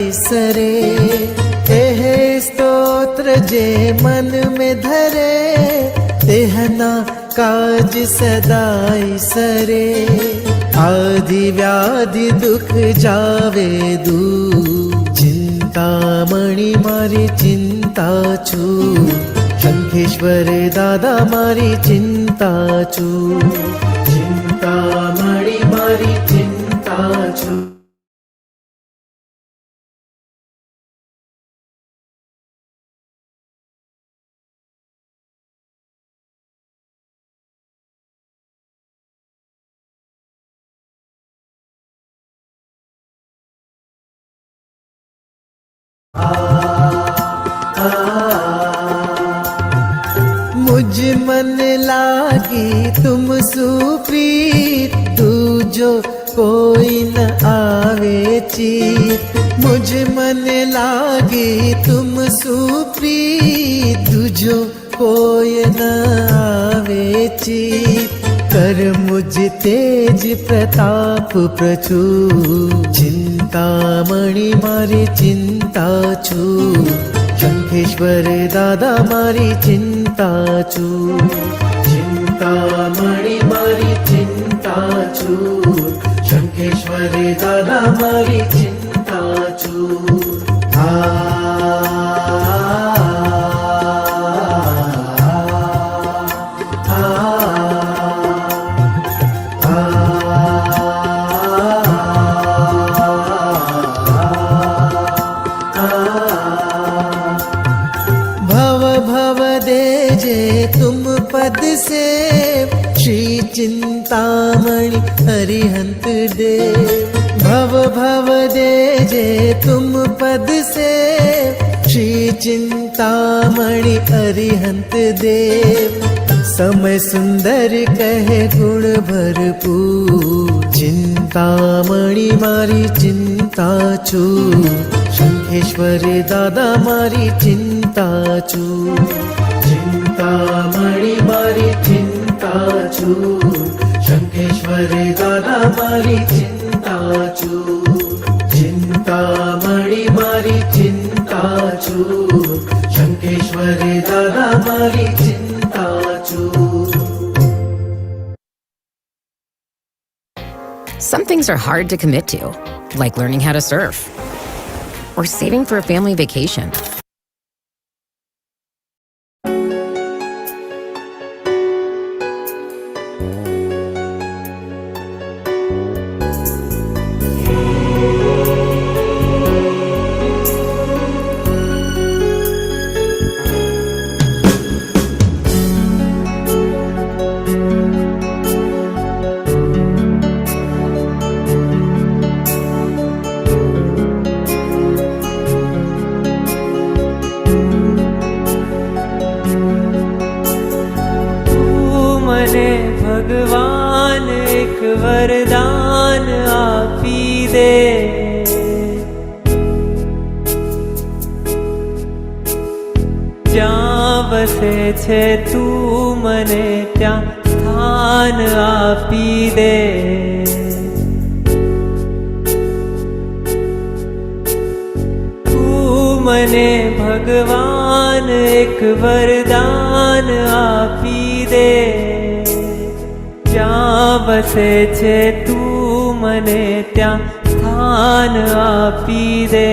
सरे एह स्तोत्र जे मन में धरे तेहना काज सदाई सरे आदि व्याधि दुख जावे दूर चिंता मणि मारी चिंता छू शंखेश्वर दादा मारी चिंता छू चिंता मणि मारी चिंता छू। मुझ मन लागी तुम सुप्रीत तू जो कोई न आवे चीत मुझ मन लागी तुम सुप्रीत तू जो कोई न आवे चीत कर मुझ तेज प्रताप प्रचुर चिंता मणि मारी चिंता छू शंखेश्वर दादा मारी चिंता छू चिंता मणि मारी चिंता छू शंखेश्वर दादा मारी चिंता छू। पद से श्री चिंतामणि हरिहंत दे भव भव दे जे तुम पद से श्री चिंतामणि हरिहंत दे समय सुंदर कहे गुण भरपूर चिंतामणि मारी चिंता छू शंखेश्वर दादा मारी चिंता छू चिंता मणि मारी चिंता छू शंखेश्वर दादा मारी चिंता छू चिंता मणि मारी चिंता छू शंखेश्वर दादा मारी चिंता छू। Some things are hard to commit to, like learning how to surf or saving for a family vacation. भगवान एक वरदान आपी दे જ્યાં વસે છે તું મને ત્યાં સ્થાન આપી દે તું મને ભગવાન એક વરદાન આપી દે જ્યાં વસે છે તું મને ત્યાં સ્થાન આપી દે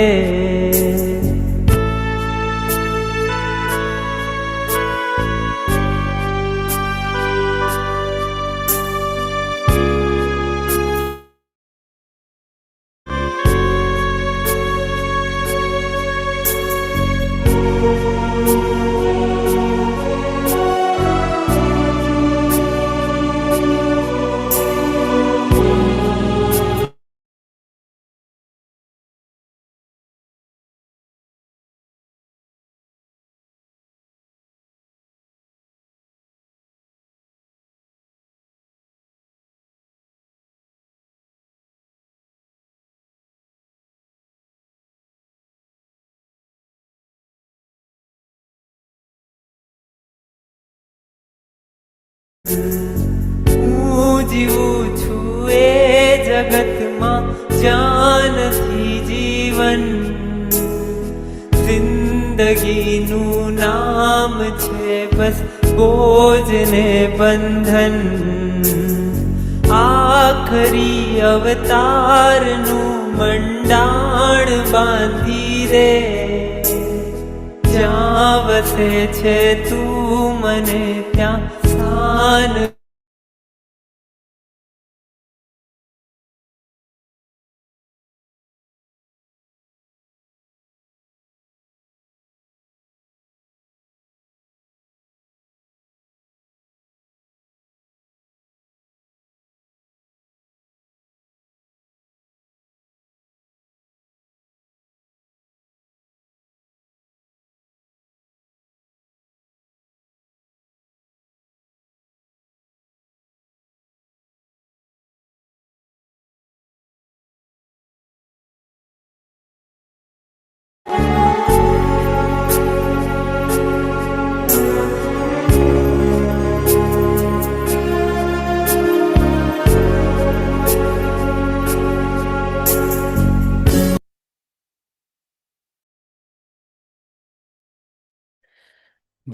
હું જીવું છું એ જગતમાં જ્યાં નથી જીવન જિંદગીનું નામ છે બસ બોજ ને બંધન, આખરી અવતારનું મંડાણ બાંધી રે, જ્યાં વસે છે તું મને ત્યાં સ્થાન.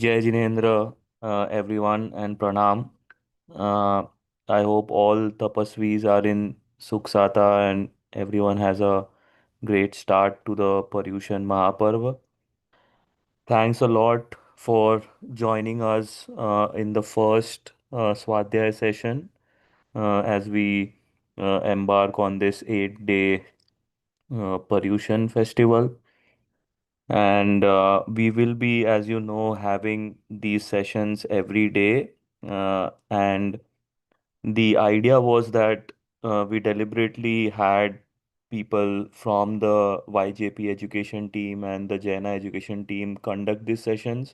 Jai Jinendra, everyone, and Pranam. Uh, I hope all tapasvis are in Sukhsata and everyone has a great start to the Paryushan Mahaparva. Thanks a lot for joining us in the first Swadhyaya session as we embark on this 8 day Paryushan festival. And we will be, as you know, having these sessions every day. And the idea was that we deliberately had people from the YJP education team and the JAINA education team conduct these sessions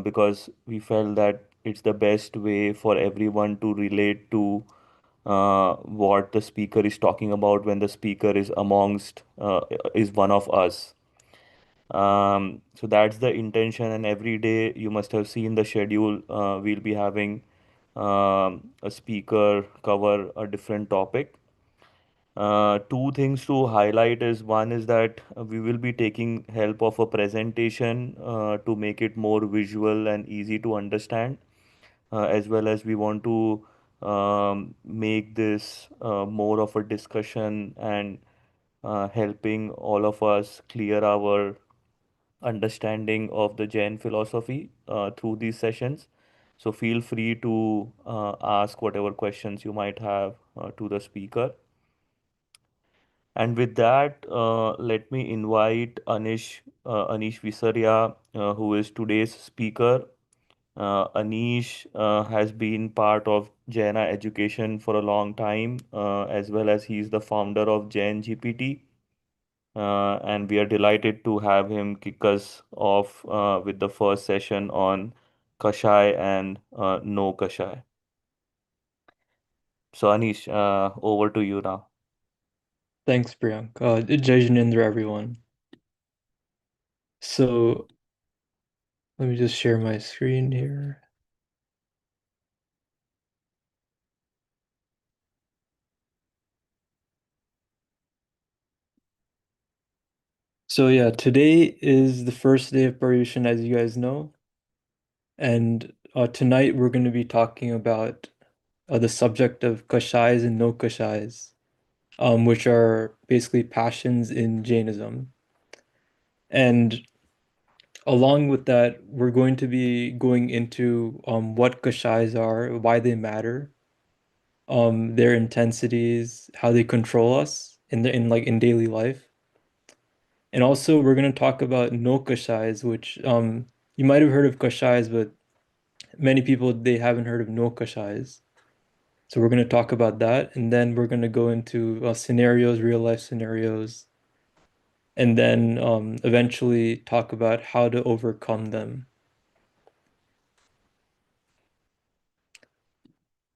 because we felt that it's the best way for everyone to relate to what the speaker is talking about when the speaker is is one of us. So that's the intention, and every day you must have seen the schedule. We'll be having a speaker cover a different topic. Two things to highlight is one is that we will be taking help of a presentation to make it more visual and easy to understand, as well as we want to make this more of a discussion and helping all of us clear our understanding of the Jain philosophy through these sessions. So feel free to ask whatever questions you might have to the speaker. And with that, let me invite Anish Visaria, who is today's speaker. Anish has been part of Jaina education for a long time, as well as he is the founder of Jain GPT. And we are delighted to have him kick us off with the first session on Kashay and no Kashay. So, Anish, over to you now. Thanks, Priyank. Jai Jinendra, everyone. So let me just share my screen here. So yeah, today is the first day of Paryushan, as you guys know. And tonight we're going to be talking about the subject of Kashays and Nokashays, which are basically passions in Jainism. And along with that, we're going to be going into what Kashays are, why they matter, their intensities, how they control us in daily life. And also we're going to talk about nokashayas, which you might have heard of kashayas, but many people they haven't heard of nokashayas. So we're going to talk about that, and then we're going to go into scenarios, real life scenarios, and then eventually talk about how to overcome them.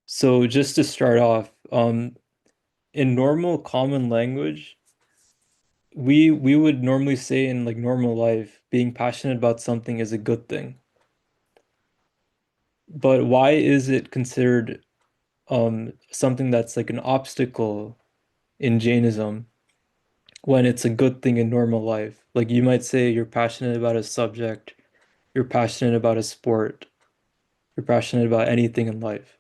So just to start off, in normal common language, we would normally say in like normal life, being passionate about something is a good thing. But why is it considered something that's like an obstacle in Jainism? when it's a good thing in normal life. Like you might say you're passionate about a subject, you're passionate about a sport, you're passionate about anything in life,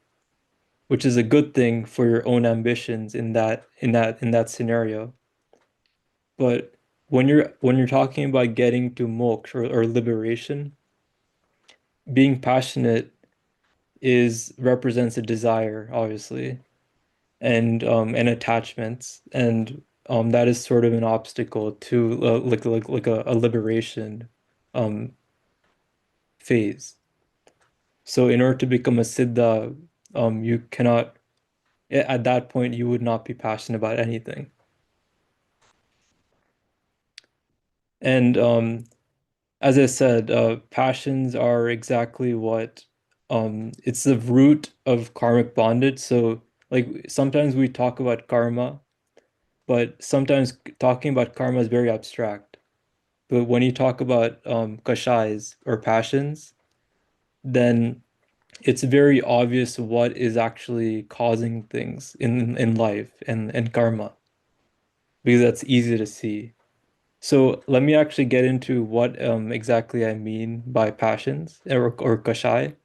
which is a good thing for your own ambitions in that scenario. But when you're talking about getting to moksha or liberation, being passionate is represents a desire, obviously, and attachments, and that is sort of an obstacle to like a liberation um phase. So in order to become a siddha, you cannot at that point you would not be passionate about anything. And as I said, passions are exactly what it's the root of karmic bondage. So like sometimes we talk about karma, but sometimes talking about karma is very abstract. But when you talk about kashayas or passions, then it's very obvious what is actually causing things in life and karma, because that's easy to see. So let me actually get into what exactly I mean by passions or kashai.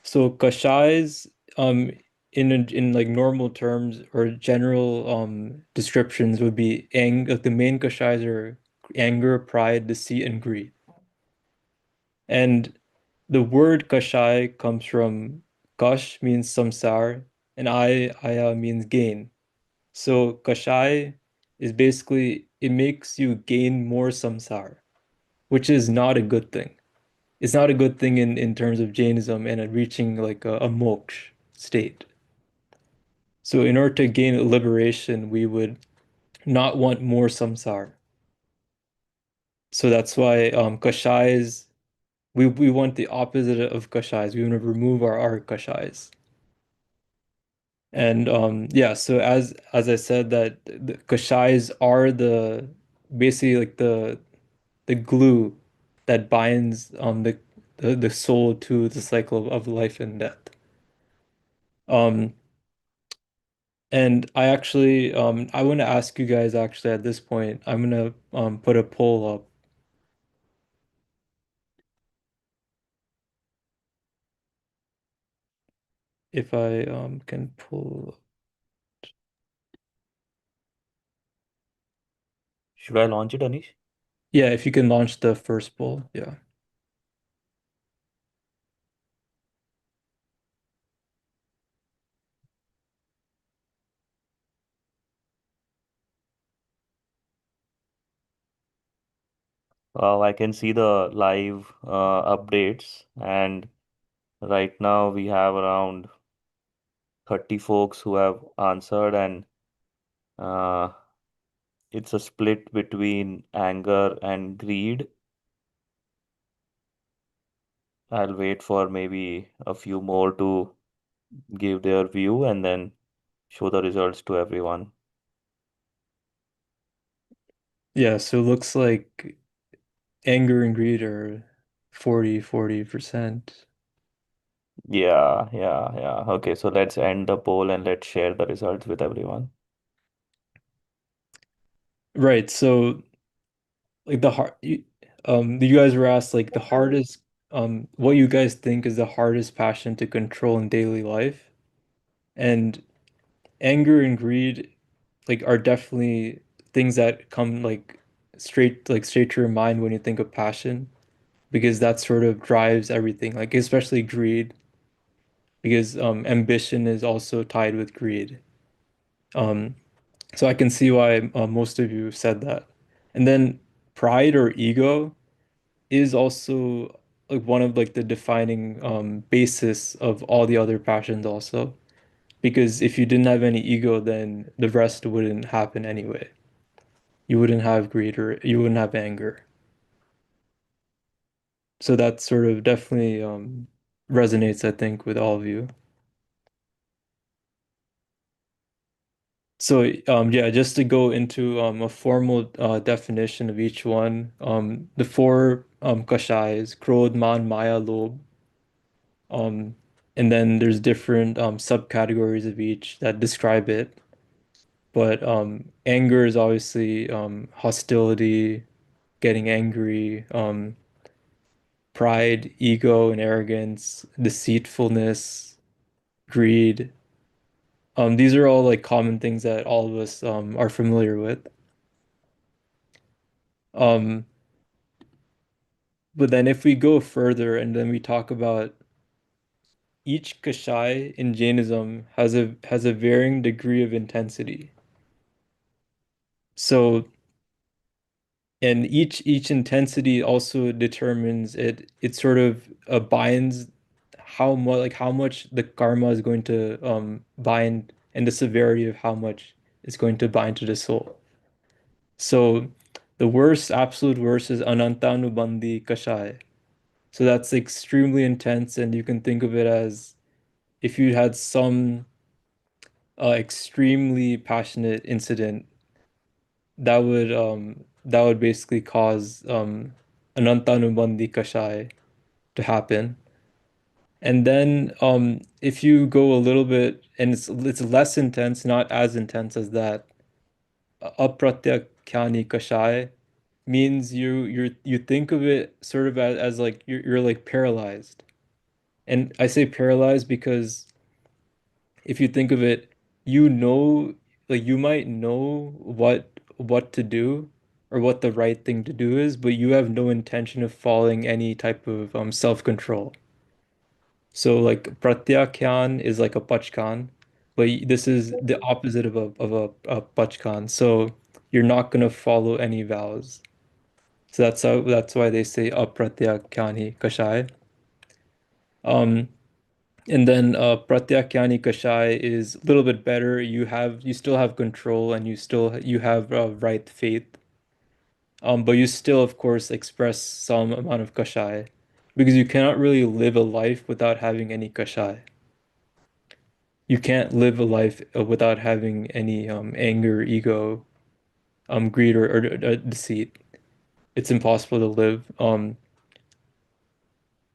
So kashais in like normal terms or general descriptions would be like the main kashais are anger, pride, deceit, and greed. And the word kashai comes from kash means samsar and aya means gain. So kashai is basically it makes you gain more samsar, which is not a good thing. It's not a good thing in terms of Jainism and reaching like a moksha state. So in order to gain liberation, we would not want more samsar. So that's why kashais we want the opposite of kashais. We want to remove our kashais. And yeah, so as I said that the kashais are the basically like the glue that binds the soul to the cycle of life and death. Um and I actually I want to ask you guys actually at this point, I'm gonna put a poll up. If I can pull, Should I launch it, Anish? yeah, if you can launch the first poll, yeah. I can see the live updates, and right now we have around 30 folks who have answered, and uh, it's a split between anger and greed. I'll wait for maybe a few more to give their view and then show the results to everyone. Yeah, so it looks like anger and greed are 40%. Yeah, yeah, yeah. Okay, so let's end the poll and let's share the results with everyone. Right, so like you guys were asked like the hardest what you guys think is the hardest passion to control in daily life. And anger and greed like are definitely things that come like straight to your mind when you think of passion, because that sort of drives everything, like especially greed, because ambition is also tied with greed. Um, so I can see why most of you said that. And then pride or ego is also like one of like the defining basis of all the other passions also. Because if you didn't have any ego, then the rest wouldn't happen anyway. You wouldn't have greed or you wouldn't have anger. So that sort of definitely resonates, I think, with all of you. So yeah, just to go into a formal definition of each one, the four kashayas, Krodh, Man, Maya, Lobh, and then there's different subcategories of each that describe it. But anger is obviously hostility, getting angry, pride, ego, and arrogance, deceitfulness, greed. These are all like common things that all of us are familiar with. Um, but then if we go further and then we talk about each kashay in Jainism has a varying degree of intensity. So, and each intensity also determines it sort of binds how much the karma is going to bind and the severity of how much it's going to bind to the soul. So the worst, absolute worst is anantanubandhi kashay. So that's extremely intense, and you can think of it as if you had some extremely passionate incident that would basically cause anantanubandhi kashay to happen. And then if you go a little bit and it's less intense, not as intense as that, apratyakyani kashai means you think of it sort of as like you're like paralyzed. And I say paralyzed because if you think of it, you know, like you might know what to do or what the right thing to do is, but you have no intention of following any type of self-control. So like pratyakyan is like a pachkan, but this is the opposite of a pachkan. So you're not gonna follow any vows. So that's why they say apratyakani kashai. Um, and then Pratyakyani Kashai is a little bit better. You still have control and you have right faith. But you still of course express some amount of Kashai because you cannot really live a life without having any Kashai. You can't live a life without having any anger, ego, greed or deceit. It's impossible to live.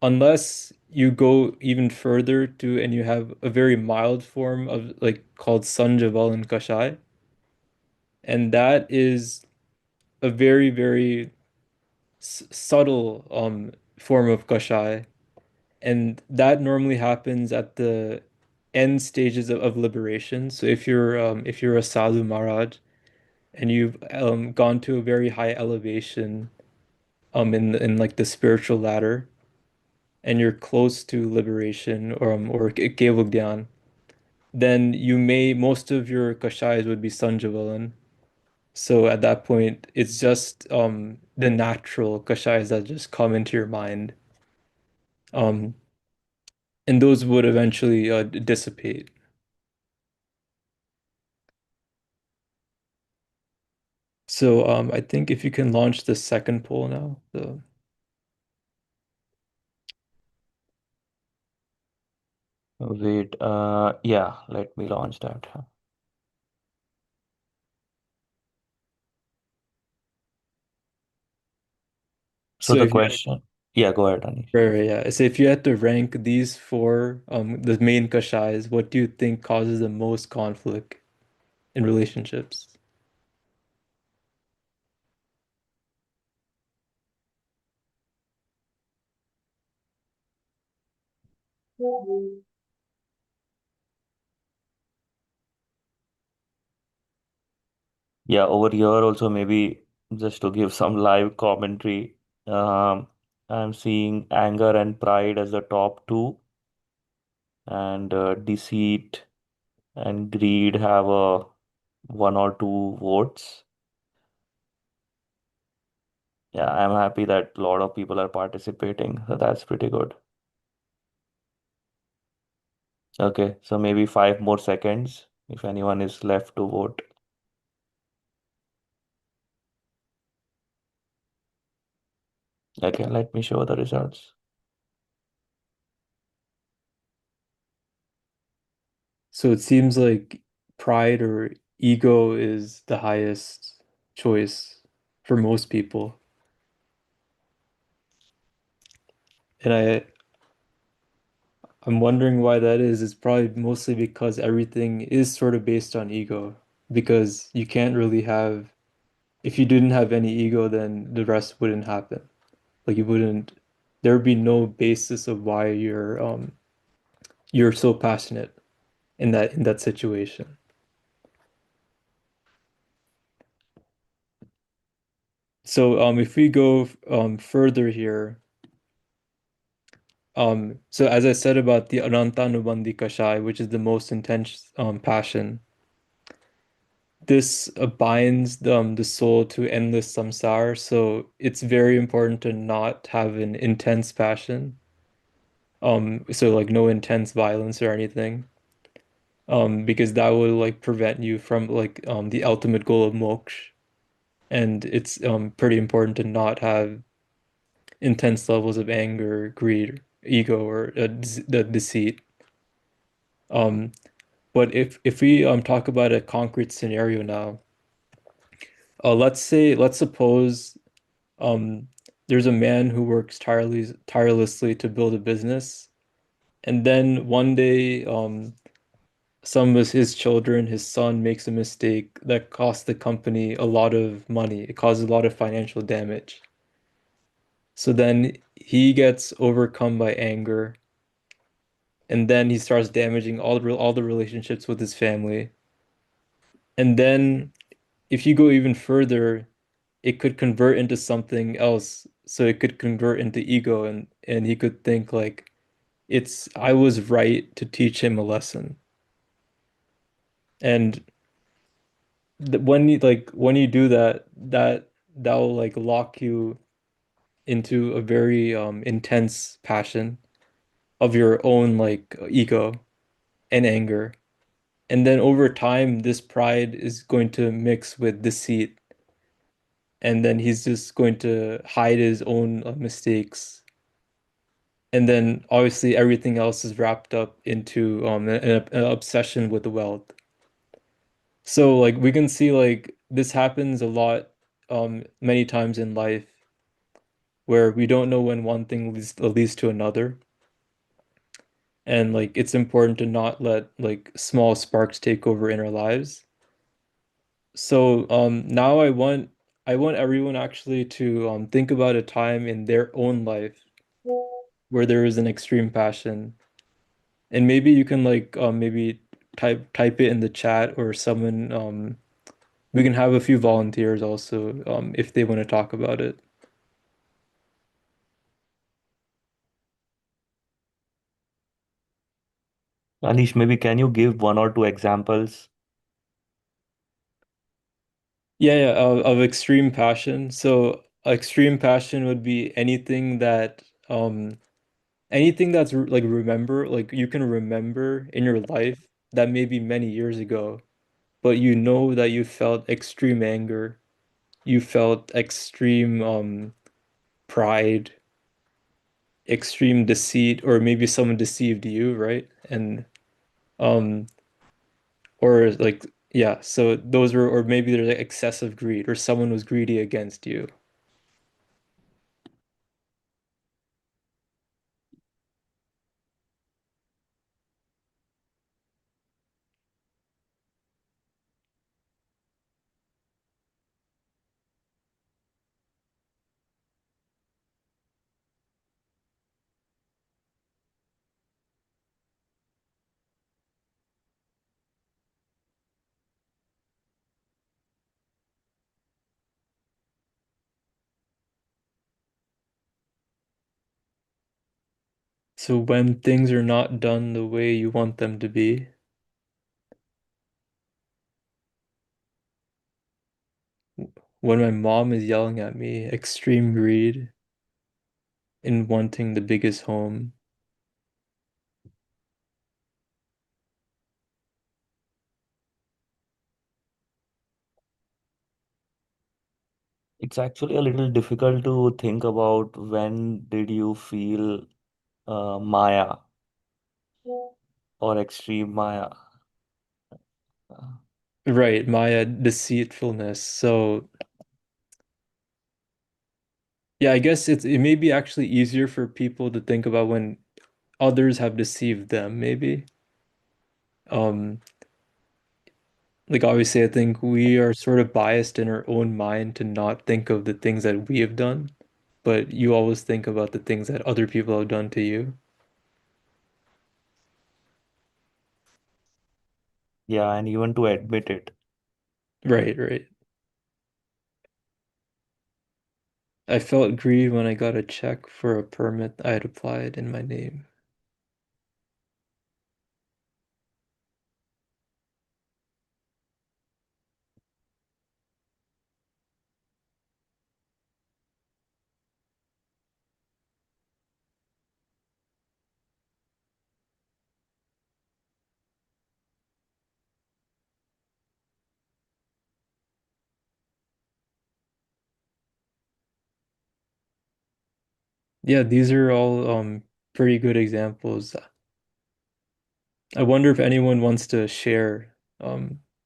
Unless you go even further to and you have a very mild form of like called Sanjaval Kashai, and that is a very, very subtle form of Kashai, and that normally happens at the end stages of liberation. So if you're a sadhu Maharaj and you've gone to a very high elevation in like the spiritual ladder and you're close to liberation or Kevogyan, then you may most of your kashayas would be Sanjavalan. So at that point, it's just the natural kashayas that just come into your mind. Um, and those would eventually dissipate. So I think if you can launch the second poll now. Wait, yeah, let me launch that. So So the if you question, yeah, go ahead, Anish. right, yeah. So if you had to rank these four the main kashayas, what do you think causes the most conflict in relationships? Yeah, over here also maybe just to give some live commentary, um, I'm seeing anger and pride as the top two, and deceit and greed have a one or two votes. Yeah, I'm happy that a lot of people are participating, so that's pretty good. Okay, so maybe 5 more seconds if anyone is left to vote. Okay, let me show the results. So it seems like pride or ego is the highest choice for most people. And I'm wondering why that is. It's probably mostly because everything is sort of based on ego. because you can't really have, if you didn't have any ego, then the rest wouldn't happen. Like you wouldn't, there would be no basis of why you're so passionate in that situation. So if we go further here, so as I said about the Anantanubandhi Kashai, which is the most intense passion, this binds the soul to endless samsara. So it's very important to not have an intense passion. So like no intense violence or anything. Because that will like prevent you from like the ultimate goal of moksha. And it's pretty important to not have intense levels of anger, greed, ego, or the deceit. Um, but if we talk about a concrete scenario now, let's suppose um there's a man who works tirelessly to build a business, and then one day some of his children, his son makes a mistake that costs the company a lot of money. It causes a lot of financial damage. So then he gets overcome by anger, and then he starts damaging all the relationships with his family. And then if you go even further, it could convert into something else. So it could convert into ego, and he could think like it's I was right to teach him a lesson. And when you do that, that will like lock you into a very intense passion of your own like ego and anger. And then over time, this pride is going to mix with deceit, and then he's just going to hide his own mistakes. And then obviously everything else is wrapped up into an obsession with the wealth. So like we can see like this happens a lot many times in life where we don't know when one thing leads to another. And like it's important to not let like small sparks take over in our lives. So now I want everyone actually to think about a time in their own life where there is an extreme passion. And maybe you can like maybe type it in the chat, or someone we can have a few volunteers also if they want to talk about it. Anish, maybe can you give one or two examples? Yeah, of extreme passion. So extreme passion would be anything that's like remember, like you can remember in your life that may be many years ago, but you know that you felt extreme anger, you felt extreme pride, extreme deceit, or maybe someone deceived you, right? And um or like yeah, so those were, or maybe there's like excessive greed, or someone was greedy against you. So when things are not done the way you want them to be, when my mom is yelling at me, extreme greed in wanting the biggest home. It's actually a little difficult to think about when did you feel Maya or extreme Maya. Uh, Right, Maya, deceitfulness. So yeah, I guess it may be actually easier for people to think about when others have deceived them, maybe. Um, like obviously I think we are sort of biased in our own mind to not think of the things that we have done, but you always think about the things that other people have done to you. Yeah, and even to admit it. Right, right. I felt grieved when I got a check for a permit I had applied in my name. Yeah, these are all pretty good examples. I wonder if anyone wants to share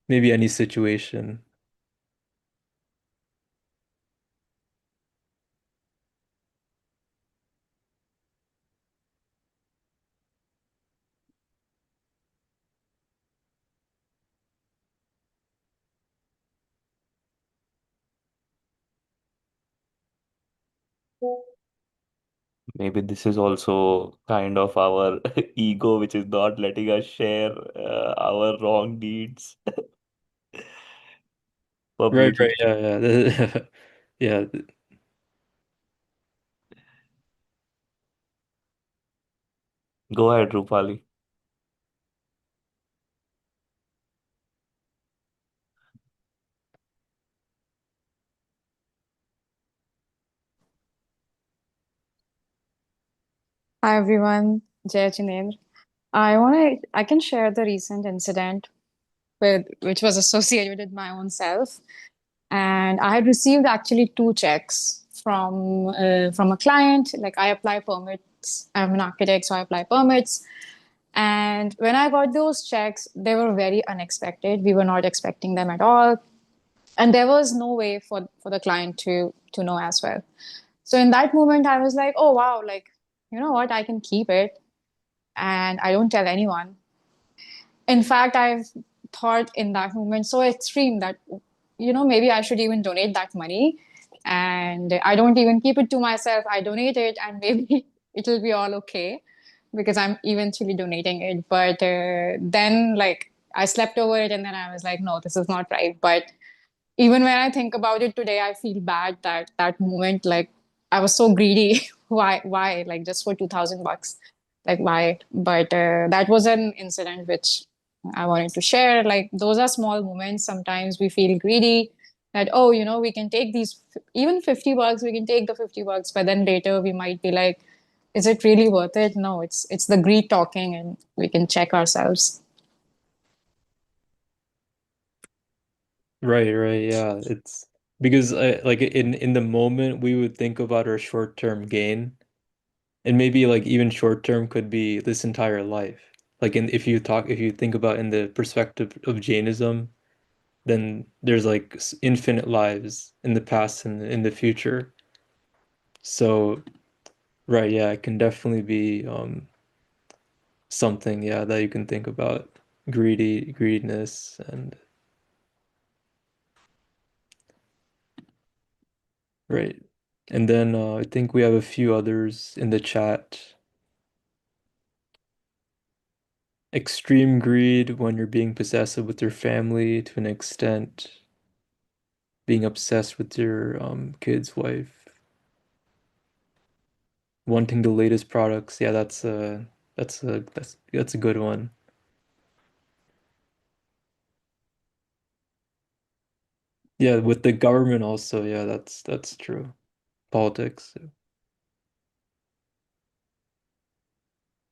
maybe any situation. Maybe this is also kind of our ego, which is not letting us share our wrong deeds Right, right, publicly. yeah, yeah. Yeah, Go ahead, Rupali. Hi everyone, Jai Jinendra. I can share the recent incident with which was associated with my own self, and I had received actually two checks from a client. Like I apply permits. I'm an architect, so I apply permits. And when I got those checks, they were very unexpected. We were not expecting them at all, and there was no way for the client to know as well. So in that moment, I was like, oh wow, like you know what, I can keep it and I don't tell anyone. In fact, I've thought in that moment so extreme that, maybe I should even donate that money. And I don't even keep it to myself. I donate it and maybe it'll be all okay because I'm eventually donating it. But then, like, I slept over it and then I was like, no, this is not right. But even when I think about it today, I feel bad that that moment, like I was so greedy. Why? Like just for 2,000 bucks, like why? But that was an incident which I wanted to share. Like those are small moments. Sometimes we feel greedy that oh, we can take these even 50 bucks. We can take the 50 bucks, but then later we might be like, is it really worth it? No, it's the greed talking, and we can check ourselves. right, right, yeah. It's because like in the moment we would think about our short-term gain, and maybe like even short-term could be this entire life. Like if you think about in the perspective of Jainism, then there's like infinite lives in the past and in the future. So, right, yeah, it can definitely be something, yeah, that you can think about. Greediness and right. And then I think we have a few others in the chat. Extreme greed when you're being possessive with your family to an extent, being obsessed with your kid's wife, wanting the latest products. Yeah, that's a good one. Yeah, with the government also, yeah, that's true. Politics.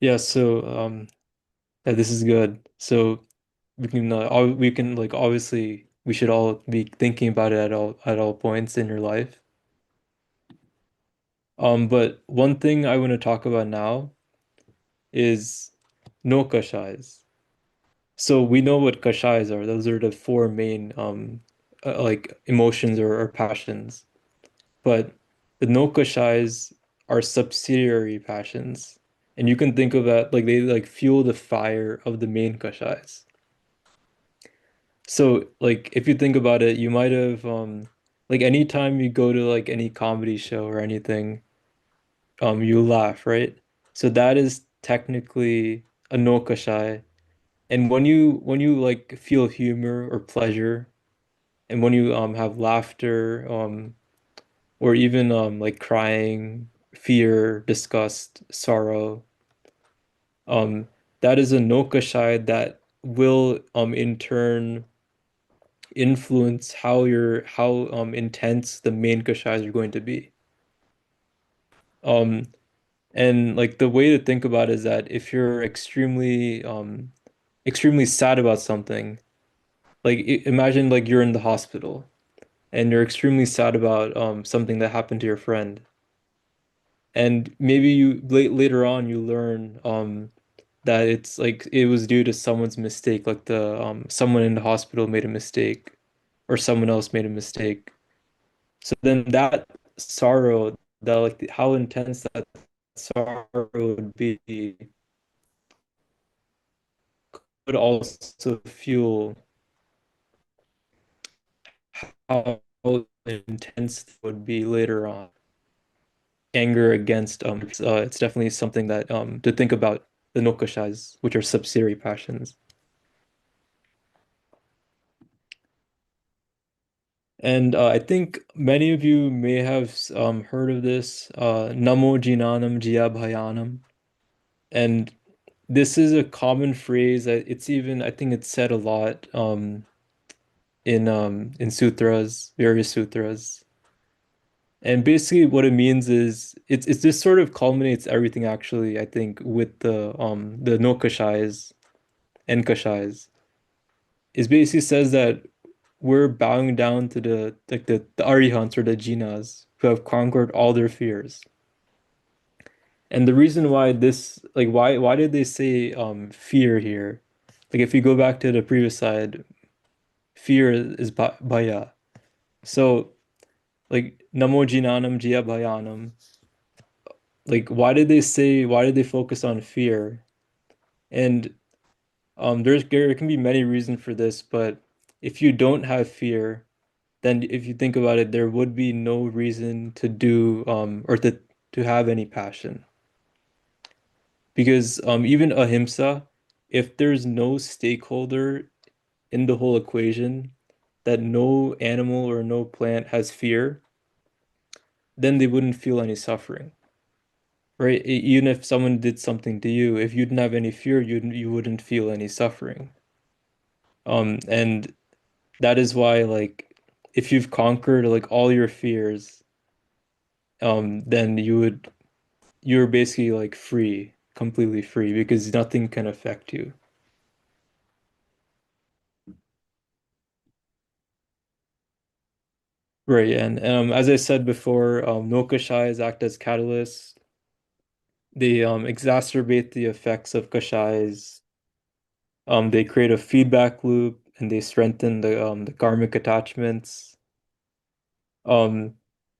Yeah, so yeah, this is good. So we can like obviously we should all be thinking about it at all points in your life. But one thing I want to talk about now is nokashayas. So we know what kashayas are. Those are the four main like emotions or passions. But the nokashayas are subsidiary passions. And you can think of that like they like fuel the fire of the main kashayas. So like if you think about it, you might have like anytime you go to like any comedy show or anything, you laugh, right? So that is technically a nokashai. And when you like feel humor or pleasure, and when you have laughter, or even like crying, fear, disgust, sorrow, um, that is a nokashai that will in turn influence how intense the main kashayas are going to be. Um, and like the way to think about it is that if you're extremely sad about something, like imagine like you're in the hospital and you're extremely sad about something that happened to your friend. And maybe you later on you learn that it's like it was due to someone's mistake, like the someone in the hospital made a mistake or someone else made a mistake. So then that sorrow, that like how intense that sorrow would be, would also fuel how intense it would be later on. Anger against it's definitely something that to think about the nokashas, which are subsidiary passions. And I think many of you may have heard of this, Namo Jinanam Jiyabhayanam. And this is a common phrase. It's even, I think it's said a lot in sutras, various sutras. And basically what it means is it's this sort of culminates everything actually, I think, with the nokashayas and kashayas. It basically says that we're bowing down to the arihants or the jinas who have conquered all their fears. And the reason why this, like, why did they say fear here? Like, if you go back to the previous slide, fear is bhaya. So, like, namo jinanam jaya bhayanam. Like, why did they focus on fear? And there can be many reasons for this, but if you don't have fear, then if you think about it, there would be no reason to do or to have any passion. Because even ahimsa, if there's no stakeholder in the whole equation, that no animal or no plant has fear, then they wouldn't feel any suffering, right? Even if someone did something to you, if you didn't have any fear, you wouldn't feel any suffering. And that is why, like, if you've conquered like all your fears, then you're basically like free, completely free, because nothing can affect you. Right, and as I said before, nokashayas act as catalysts. They exacerbate the effects of kashayas. They create a feedback loop and they strengthen the karmic attachments. Um,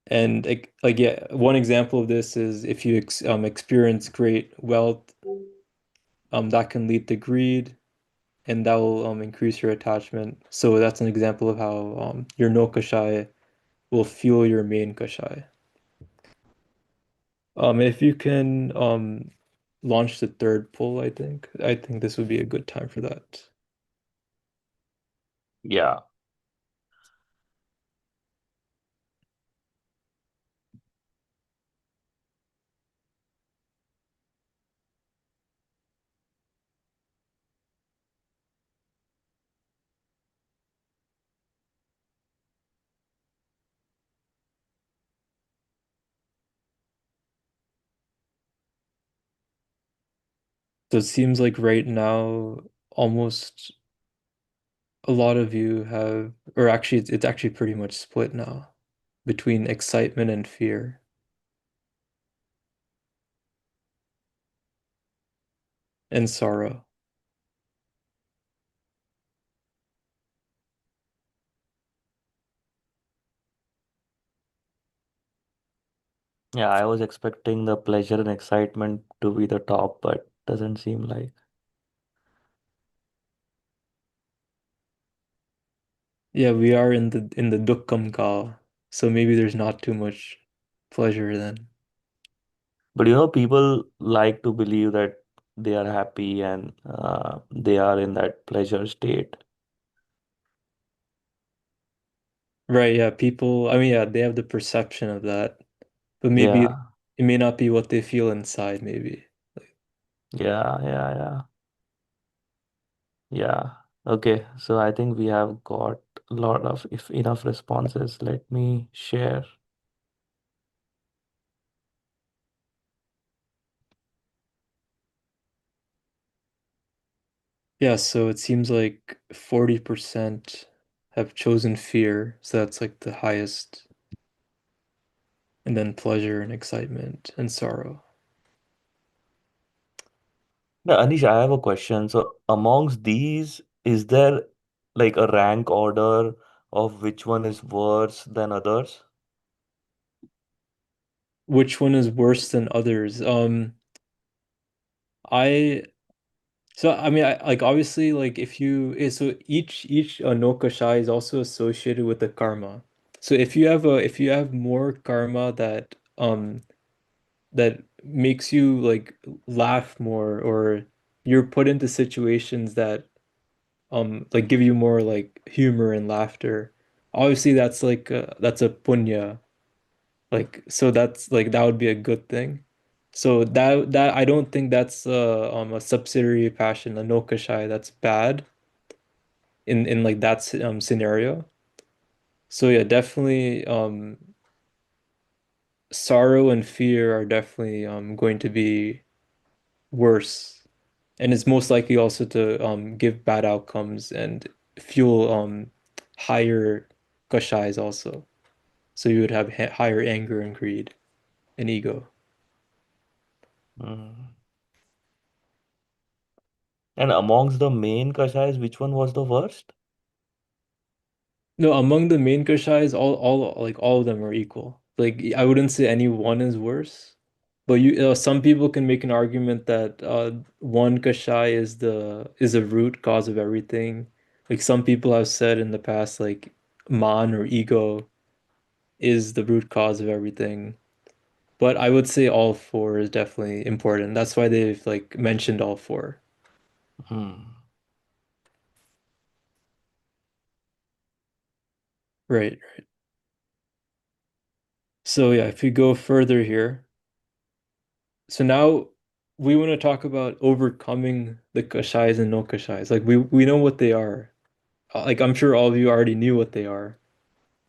and like yeah, one example of this is if you experience great wealth, that can lead to greed, and that will increase your attachment. So that's an example of how your nokashaya will fuel your main kashaya. If you can launch the third poll, I think this would be a good time for that. Yeah. So it seems like right now, almost a lot of you have, or actually, it's actually pretty much split now between excitement and fear and sorrow. Yeah, I was expecting the pleasure and excitement to be the top, but doesn't seem like. Yeah, we are in the dukkam kal, so maybe there's not too much pleasure then. But people like to believe that they are happy and they are in that pleasure state. Right, yeah, people, I mean, yeah, they have the perception of that, but maybe Yeah, it may not be what they feel inside, maybe. yeah, yeah, yeah, yeah. Okay, so I think we have got a lot of if enough responses. Let me share. Yeah, so it seems like 40% have chosen fear, so that's like the highest, and then pleasure and excitement and sorrow. Now, Anish, I have a question. So, amongst these, is there like a rank order of which one is worse than others? Which one is worse than others? I So I mean, I like obviously like if you so each nokashai is also associated with the karma. So if you have more karma that makes you like laugh more, or you're put into situations that like give you more like humor and laughter. Obviously that's a punya, like, so that's like that would be a good thing. So that I don't think that's a subsidiary passion, a nokashai that's bad in like that scenario. So yeah, definitely sorrow and fear are definitely going to be worse. And it's most likely also to give bad outcomes and fuel higher kashais also. So you would have higher anger and greed and ego. Mm. And amongst the main kashayas, which one was the worst? No, among the main kashais, all of them are equal. Like I wouldn't say any one is worse, but some people can make an argument that one kashai is a root cause of everything. Like some people have said in the past, like man or ego is the root cause of everything. But I would say all four is definitely important. That's why they've like mentioned all four. Hmm. Right. So yeah, if we go further here. So now we want to talk about overcoming the kashais and no kashais. Like we know what they are. Like I'm sure all of you already knew what they are,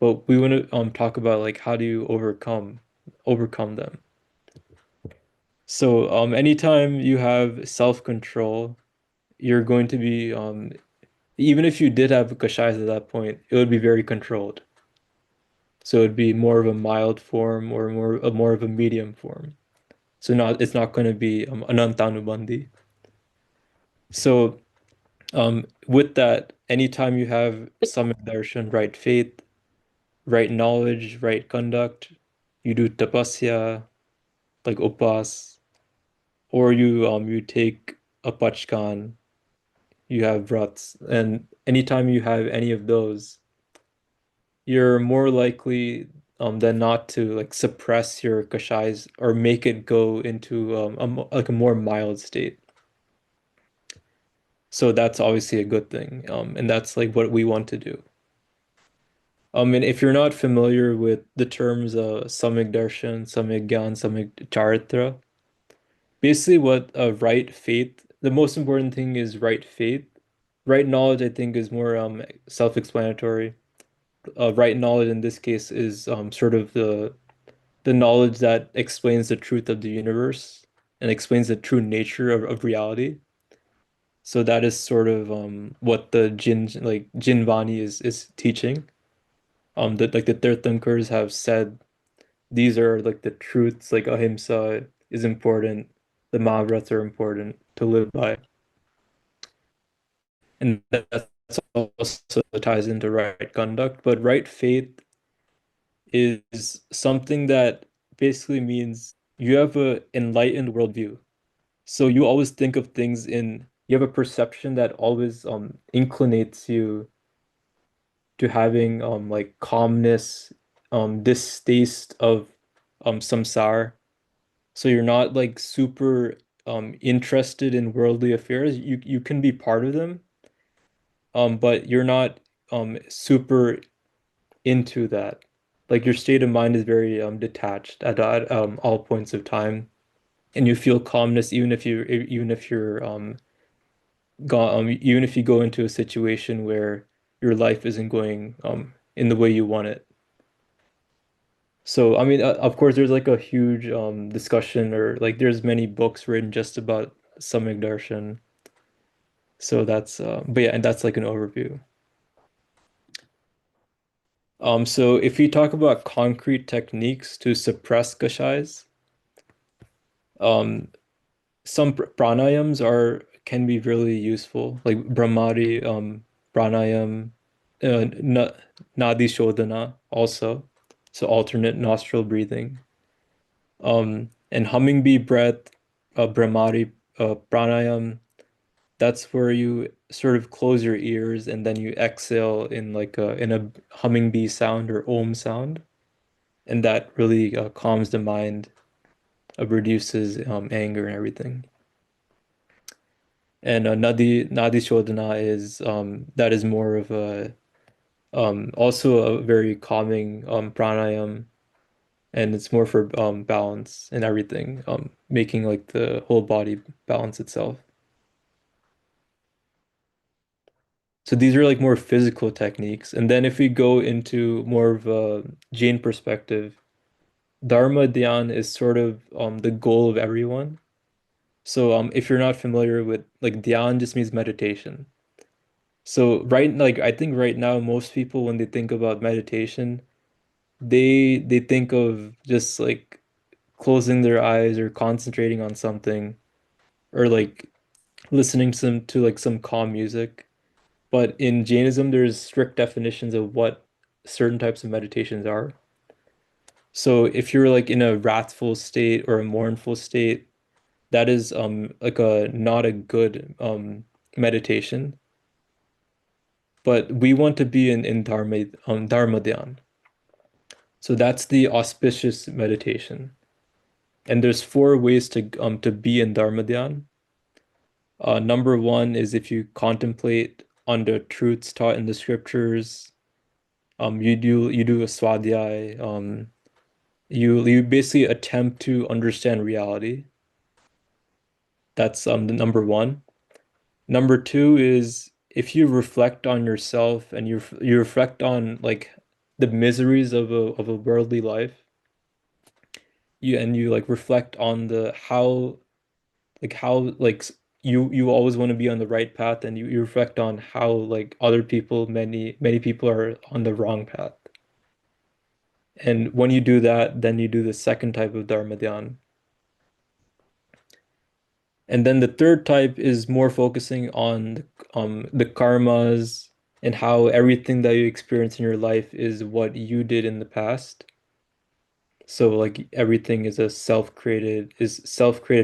but we want to talk about like how do you overcome them. So anytime you have self-control, you're going to be even if you did have kashais at that point, it would be very controlled. So it'd be more of a mild form or more of a medium form. So it's not going to be anantanubandhi. So with that, anytime you have samyak darshan, right faith, right knowledge, right conduct, you do tapasya, like upas, or you take a pachkan, you have vrats, and anytime you have any of those, you're more likely than not to like suppress your kashais or make it go into like a more mild state. So that's obviously a good thing, and that's like what we want to do. And if you're not familiar with the terms Samyak Darshan, Samyak Gyan, Samyak Charitra, basically what right faith, the most important thing is right faith. Right knowledge, I think, is more self-explanatory. Right knowledge in this case is sort of the knowledge that explains the truth of the universe and explains the true nature of reality. So that is sort of what the Jinvani is teaching. That like the Tirthankars have said these are like the truths, like ahimsa is important, the Mahabharats are important to live by. And that's also ties into right conduct. But right faith is something that basically means you have a enlightened worldview. So you always think of things in, you have a perception that always inclinates you to having like calmness, distaste of samsara. So you're not like super interested in worldly affairs. You can be part of them, but you're not super into that. Like your state of mind is very detached at all points of time, and you feel calmness even if you're even if you go into a situation where your life isn't going in the way you want it. So I mean, of course, there's like a huge discussion, or like there's many books written just about Samyak Darshan. So that's but yeah, and that's like an overview. So if you talk about concrete techniques to suppress kashayas, um, some pranayams are can be really useful, like Brahmari pranayam, nadi shodhana also, so alternate nostril breathing, and humming bee breath, Brahmari pranayam. That's where you sort of close your ears and then you exhale in like a humming bee sound or om sound, and that really calms the mind, reduces anger and everything. And Nadi Shodhana is that is more of a also a very calming pranayam, and it's more for balance and everything, making like the whole body balance itself. So these are like more physical techniques. And then if we go into more of a Jain perspective, Dharma Dhyan is sort of the goal of everyone. So if you're not familiar with, like, dhyan just means meditation. So like I think right now most people when they think about meditation, they think of just like closing their eyes or concentrating on something, or like listening to like some calm music. But in Jainism, there's strict definitions of what certain types of meditations are. So if you're like in a wrathful state or a mournful state, that is like a not a good meditation. But we want to be in Dharma Dhyan. So that's the auspicious meditation. And there's four ways to be in Dharma Dhyan. Number one is if you contemplate on the truths taught in the scriptures. You do a swadhyay. You basically attempt to understand reality. That's the number one. Number two is if you reflect on yourself and you reflect on like the miseries of a worldly life. You like reflect on the how like you always want to be on the right path, and you reflect on how like other people, many people are on the wrong path. And when you do that, then you do the second type of Dharma Dhyan. And then the third type is more focusing on the karmas and how everything that you experience in your life is what you did in the past. So like everything is self-created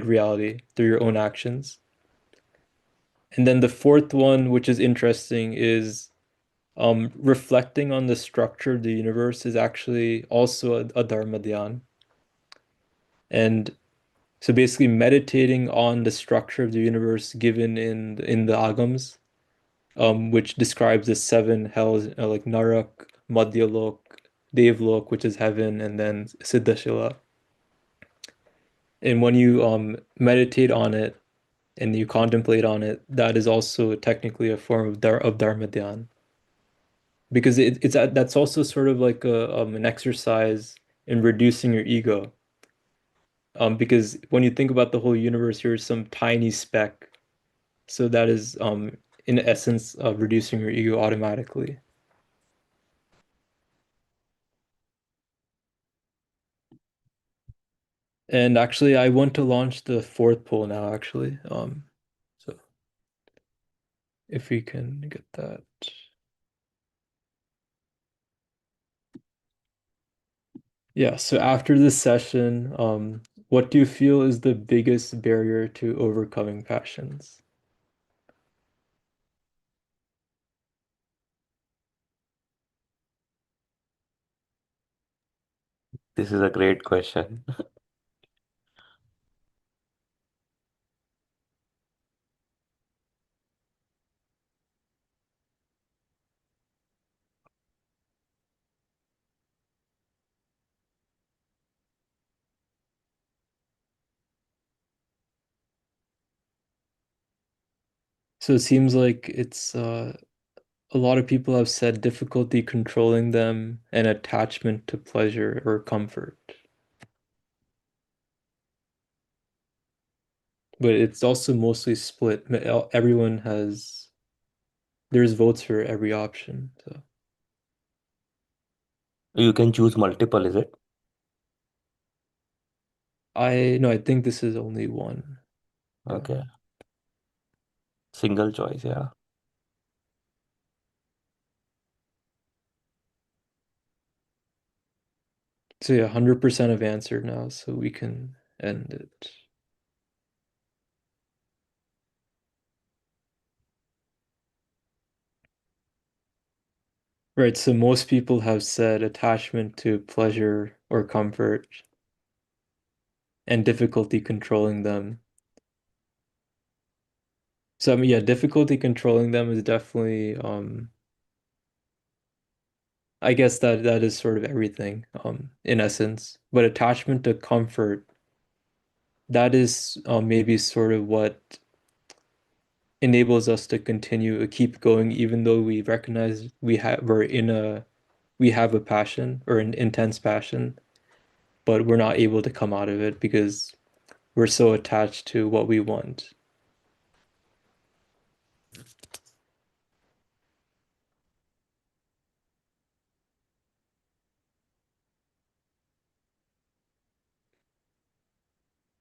reality through your own actions. And then the fourth one, which is interesting, is reflecting on the structure of the universe is actually also a Dharma Dhyan. And so basically meditating on the structure of the universe given in the Agams, which describes the seven hells, like Narak, Madhyalok, Devlok, which is heaven, and then Siddhashila. And when you meditate on it and you contemplate on it, that is also technically a form of Dharma Dhyan. Because that's also sort of like an exercise in reducing your ego. Because when you think about the whole universe, you're some tiny speck. So that is in essence of reducing your ego automatically. And actually, I want to launch the fourth poll now, actually. So if we can get that. Yeah, so after this session, what do you feel is the biggest barrier to overcoming passions? This is a great question. So it seems like it's a lot of people have said difficulty controlling them and attachment to pleasure or comfort. But it's also mostly split. Everyone has, there's votes for every option. So You can choose multiple, is it? no, I think this is only one. Okay. Single choice, yeah. So yeah, 100% have answered now, so we can end it. Right, so most people have said attachment to pleasure or comfort and difficulty controlling them. So I mean, yeah, difficulty controlling them is definitely I guess that is sort of everything in essence. But attachment to comfort, that is maybe sort of what enables us to continue keep going even though we recognize we have a passion or an intense passion, but we're not able to come out of it because we're so attached to what we want.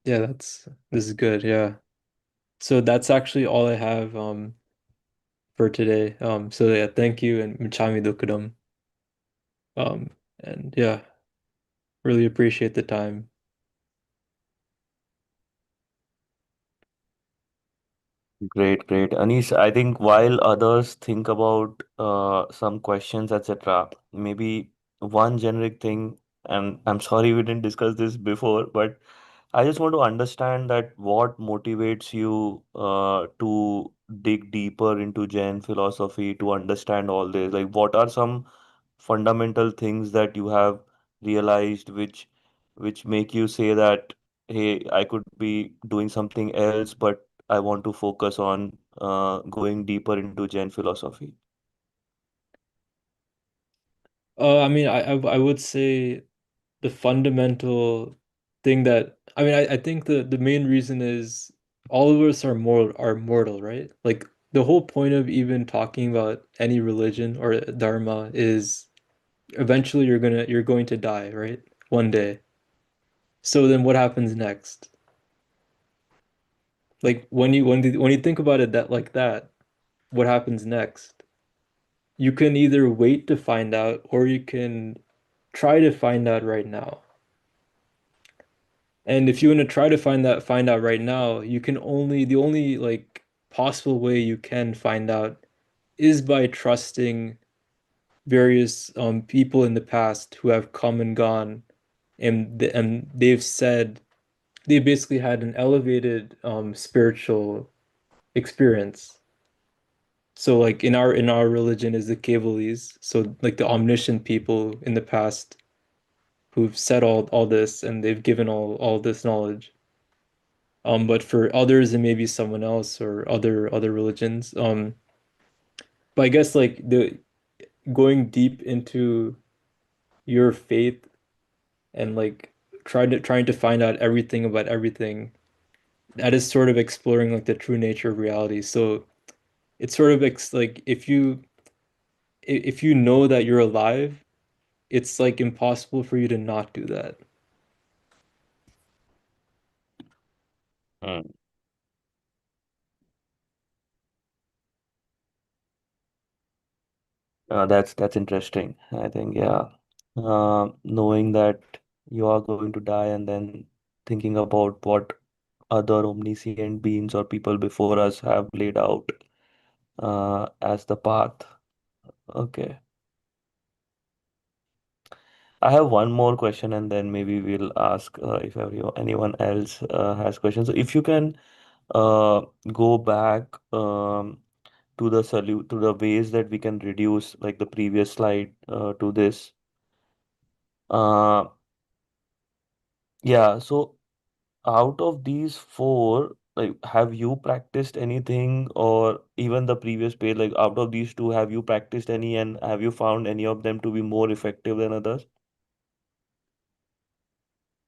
Yeah, this is good. Yeah. So that's actually all I have for today. So yeah, thank you and Michami Dukadam. And yeah, really appreciate the time. Great, great. Anish, I think while others think about some questions, etc., maybe one generic thing, and I'm sorry we didn't discuss this before, but I just want to understand that what motivates you to dig deeper into Jain philosophy to understand all this. Like, what are some fundamental things that you have realized which make you say that, hey, I could be doing something else, but I want to focus on going deeper into Jain philosophy. I mean, I would say the fundamental thing that I mean, I think the main reason is all of us are mortal, right? Like the whole point of even talking about any religion or dharma is eventually you're going to die, right? One day. So then what happens next? Like when you think about it that like that, what happens next? You can either wait to find out or you can try to find out right now. And if you want to try to find out right now, you can only the only like possible way you can find out is by trusting various people in the past who have come and gone and they've said they basically had an elevated spiritual experience. So like in our religion is the Kevalis, so like the omniscient people in the past who've said all this and they've given all this knowledge. But for others, it may be someone else or other religions. But I guess like the going deep into your faith and like trying to find out everything about everything, that is sort of exploring like the true nature of reality. So it's sort of like if you know that you're alive, it's like impossible for you to not do that. Mm. That's interesting. I think, yeah. Knowing that you are going to die and then thinking about what other omniscient beings or people before us have laid out as the path. Okay. I have one more question, and then maybe we'll ask if anyone else has questions. So if you can uh, go back to the ways that we can reduce, like the previous slide to this. Uh, yeah. So out of these four, like, have you practiced anything, or even the previous page? Like, out of these two, have you practiced any, and have you found any of them to be more effective than others?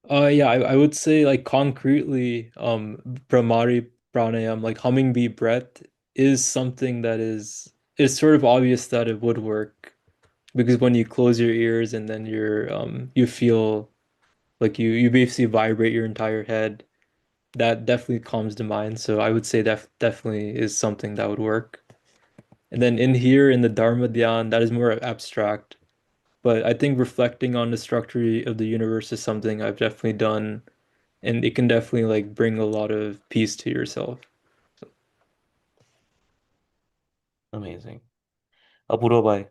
Yeah, I would say like concretely, Brahmari pranayam, like humming bee breath, is something that it's sort of obvious that it would work because when you close your ears and then you feel like you basically vibrate your entire head, that definitely calms the mind. So I would say that definitely is something that would work. And then in here in the Dharma Dhyan, that is more abstract. But I think reflecting on the structure of the universe is something I've definitely done, and it can definitely like bring a lot of peace to yourself. Amazing. Apurva bhai,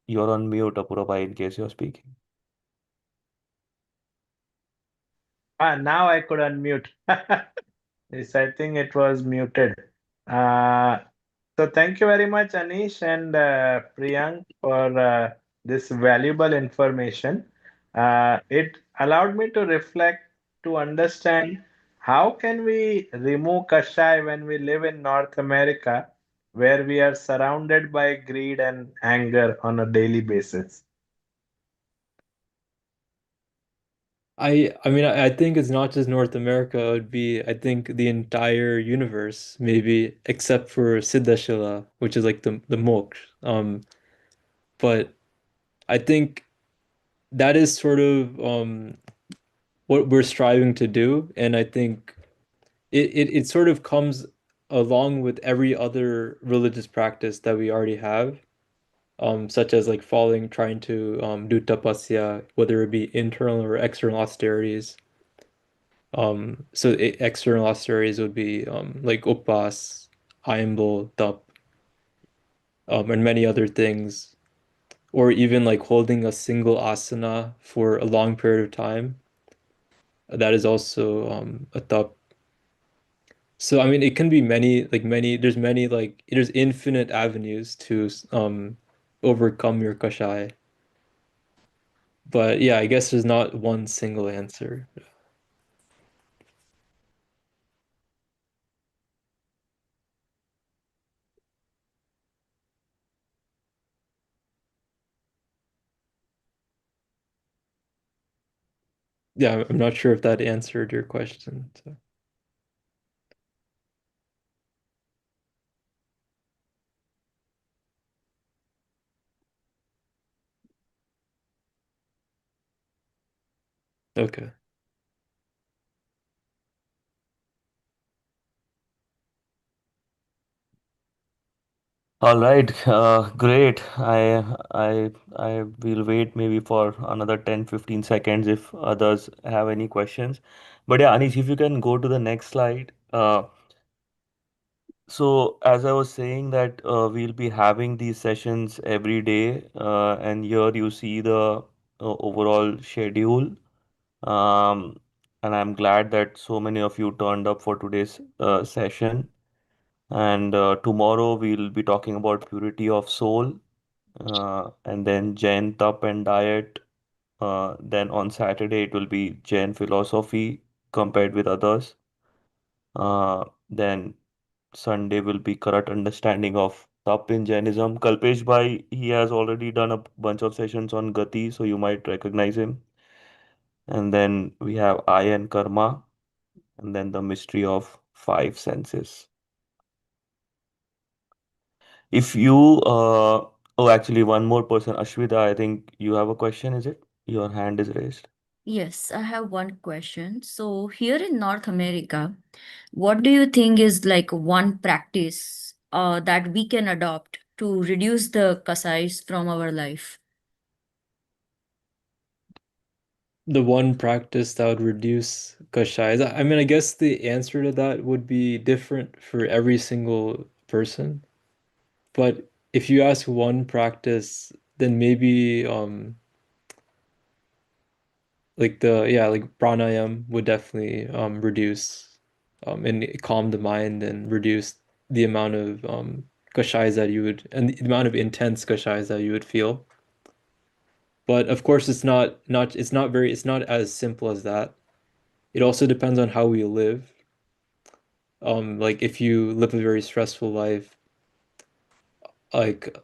you're on mute, Apurva bhai, in case you're speaking. Now I could unmute. Yes, I think it was muted. Uh, so thank you very much, Anish and Priyank, for this valuable information. It allowed me to reflect, to understand how can we remove Kashay when we live in North America, where we are surrounded by greed and anger on a daily basis. I mean I think it's not just North America, it would be I think the entire universe, maybe except for Siddhashila, which is like the moksha. But I think that is sort of what we're striving to do, and I think it sort of comes along with every other religious practice that we already have, such as like following, trying to do tapasya, whether it be internal or external austerities. So external austerities would be like upas, ayambol, tap, and many other things, or even like holding a single asana for a long period of time. That is also a tap. So I mean, it can be there's many like there's infinite avenues to overcome your kashai. But yeah, I guess there's not one single answer. Yeah, I'm not sure if that answered your question. So. Okay. All right, great. I will wait maybe for another 10-15 seconds if others have any questions. But yeah, Anish, if you can go to the next slide. So as I was saying that we'll be having these sessions every day, and here you see the overall schedule. Um, and I'm glad that so many of you turned up for today's session. And tomorrow we'll be talking about purity of soul, and then Jain Tap and diet. Then on Saturday it will be Jain philosophy compared with others. Then Sunday will be correct understanding of Tap in Jainism. Kalpesh Bhai, he has already done a bunch of sessions on Gati, so you might recognize him. And then we have I and Karma, and then the mystery of five senses. If you, oh, actually, one more person, Ashwita, I think you have a question, is it? Your hand is raised. Yes, I have one question. So, here in North America, what do you think is like one practice that we can adopt to reduce the kasais from our life? The one practice that would reduce kashayas. I mean, I guess the answer to that would be different for every single person. But if you ask one practice, then maybe like pranayam would definitely reduce and calm the mind and reduce the amount of kashayas that you would and the amount of intense kashayas that you would feel. But of course it's not as simple as that. It also depends on how we live. Like if you live a very stressful life, like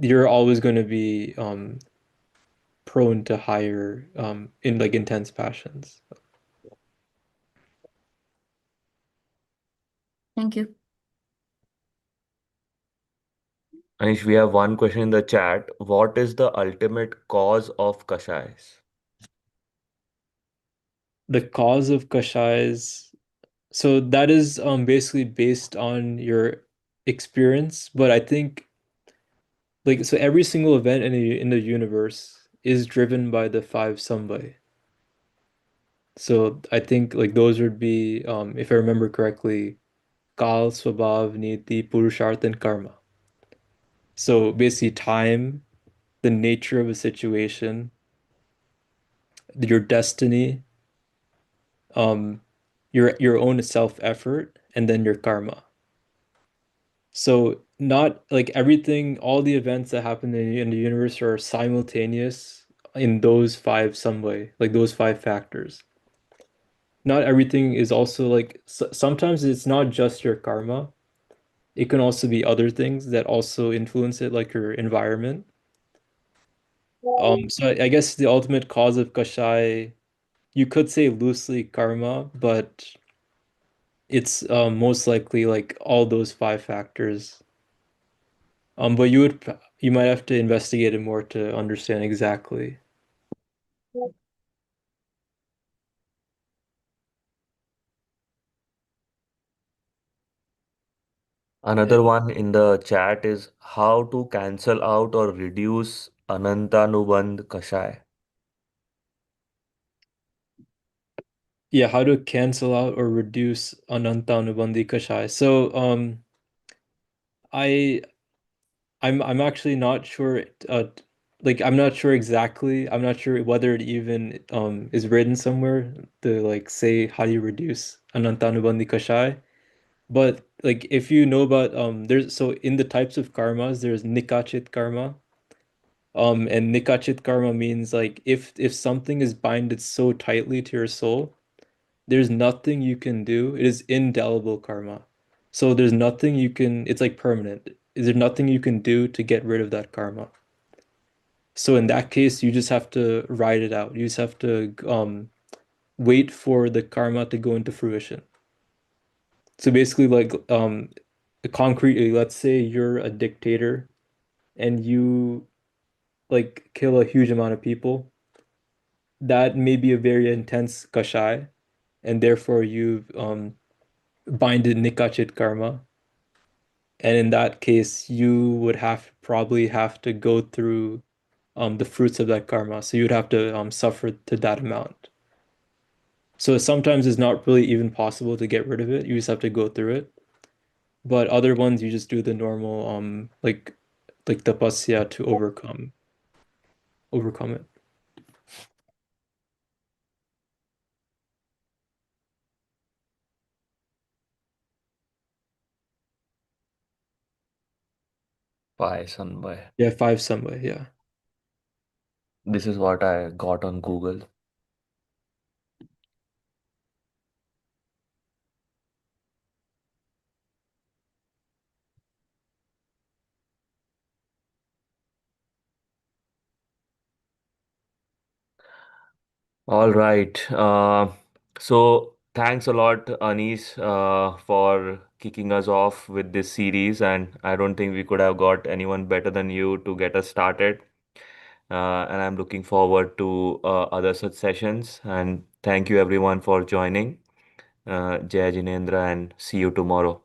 you're always going to be prone to higher in like intense passions. Thank you. Anish, we have one question in the chat. What is the ultimate cause of Kashayas? The cause of kashayas, so that is basically based on your experience, but I think like so every single event in the universe is driven by the five sambai. So I think like those would be if I remember correctly, Kal, Swabhav, Niti, Purusharth, and Karma. So basically time, the nature of a situation, your destiny, um, your own self-effort, and then your karma. So not like everything, all the events that happen in the universe are simultaneous in those five some way, like those five factors. Not everything is also like sometimes it's not just your karma. It can also be other things that also influence it, like your environment. So I guess the ultimate cause of Kashai, you could say loosely karma, but it's most likely like all those five factors. But you might have to investigate it more to understand exactly. Another one in the chat is how to cancel out or reduce Anantanubandh Kashay. Yeah, how to cancel out or reduce Anantanubandhi Kashai. So I I'm actually not sure like I'm not sure exactly. I'm not sure whether it even is written somewhere to like say how do you reduce Anantanubandhi Kashai. But like if you know about there's so in the types of karmas there's nikachit karma. And nikachit karma means like if something is binded so tightly to your soul, there's nothing you can do. It is indelible karma. So there's nothing you can, it's like permanent. Is there nothing you can do to get rid of that karma? So in that case, you just have to ride it out. You just have to wait for the karma to go into fruition. So basically, like concretely, let's say you're a dictator and you like kill a huge amount of people. That may be a very intense kashai, and therefore you've binded nikachit karma. And in that case, you would probably have to go through the fruits of that karma. So you'd have to suffer to that amount. So sometimes it's not really even possible to get rid of it. You just have to go through it. But other ones, you just do the normal like tapasya to overcome it. Bye, Sanbhai. Yeah, five samvaya. Yeah. This is what I got on Google. All right. So thanks a lot, Anish, for kicking us off with this series. And I don't think we could have got anyone better than you to get us started. And I'm looking forward to other such sessions. And thank you everyone for joining. Jai Jinendra and see you tomorrow.